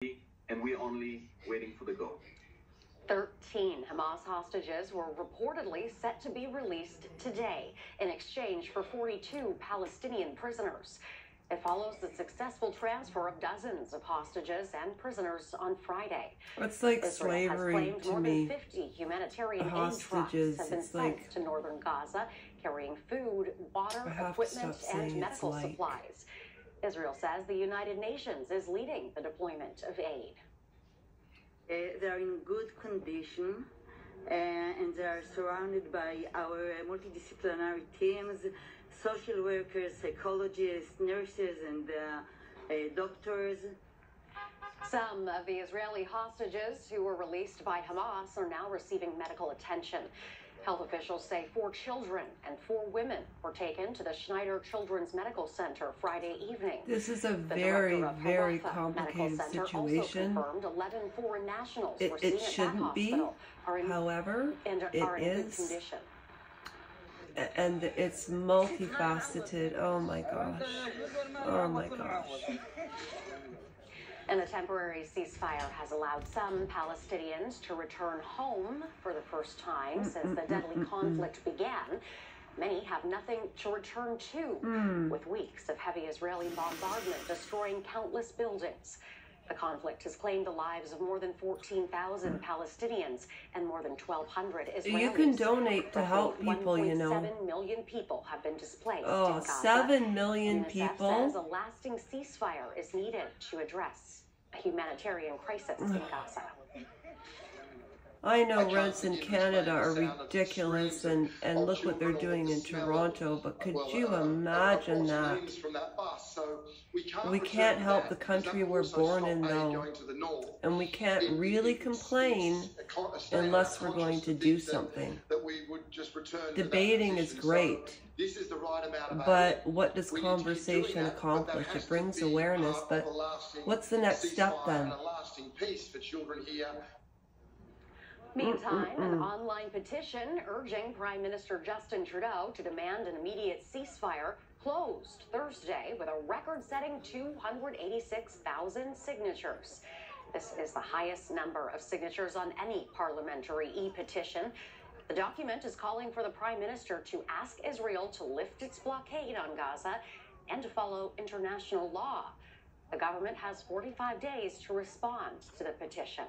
and we're only waiting for the go. 13 Hamas hostages were reportedly set to be released today in exchange for 42 Palestinian prisoners. It follows the successful transfer of dozens of hostages and prisoners on Friday. It's like Israel slavery has claimed to more me. than 50 humanitarian aid Hostages, trucks have been it's sent like, to northern Gaza, carrying food, water, equipment, and medical supplies. Israel says the United Nations is leading the deployment of aid. They are in good condition, and they are surrounded by our multidisciplinary teams, social workers, psychologists, nurses, and doctors. Some of the Israeli hostages who were released by Hamas are now receiving medical attention. Health officials say 4 children and 4 women were taken to the Schneider Children's Medical Center Friday evening. This is a very, very complicated situation. Also 11 foreign nationals were seen it shouldn't be, however, it is. And it's multifaceted. Oh my gosh. Oh my gosh. And the temporary ceasefire has allowed some Palestinians to return home for the first time since the deadly conflict began. Many have nothing to return to, with weeks of heavy Israeli bombardment destroying countless buildings. The conflict has claimed the lives of more than 14,000 Palestinians and more than 1,200 Israelis. You can donate to help people, you know. 1.7 million people have been displaced. Oh, in Gaza. 7 million UNICEF people. says a lasting ceasefire is needed to address a humanitarian crisis in Gaza. I know rents in Canada are ridiculous, and look what they're doing in Toronto, but could you imagine that? We can't help the country we're born in, though, and we can't really complain unless we're going to do something. Debating is great, but what does conversation accomplish? It brings awareness, but what's the next step then? Meantime, an online petition urging Prime Minister Justin Trudeau to demand an immediate ceasefire closed Thursday with a record-setting 286,000 signatures. This is the highest number of signatures on any parliamentary e-petition. The document is calling for the Prime Minister to ask Israel to lift its blockade on Gaza and to follow international law. The government has 45 days to respond to the petition.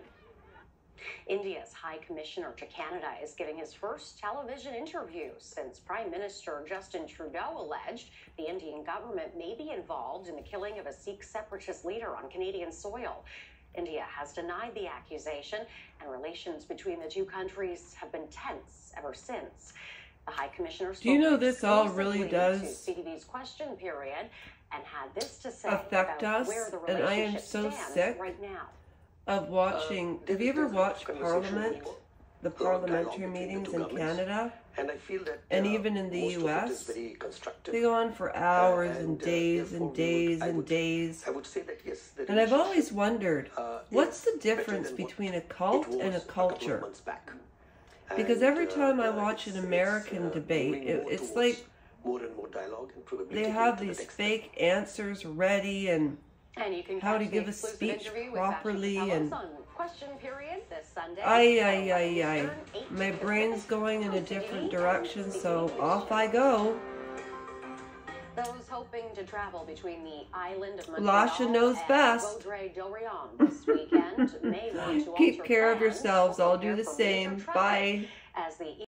India's High Commissioner to Canada is giving his first television interview since Prime Minister Justin Trudeau alleged the Indian government may be involved in the killing of a Sikh separatist leader on Canadian soil. India has denied the accusation, and relations between the two countries have been tense ever since. The High Commissioner spoke Do you know this all really does to CTV's question period and had this to say affect about us? where the And I am relationship so stands sick right now. of watching. Have you ever watched Parliament, the parliamentary meetings in Canada, and even in the US? They go on for hours and days and days and days. And I've always wondered, what's the difference between a cult and a culture? Because every time I watch an American debate, it's like they have these fake answers ready and how to give a speech properly, and my brain's going in a different direction, so off I go. Those hoping to travel between the island of Lasha knows best. this weekend may want to Keep care of yourselves. I'll do the same. Bye. As the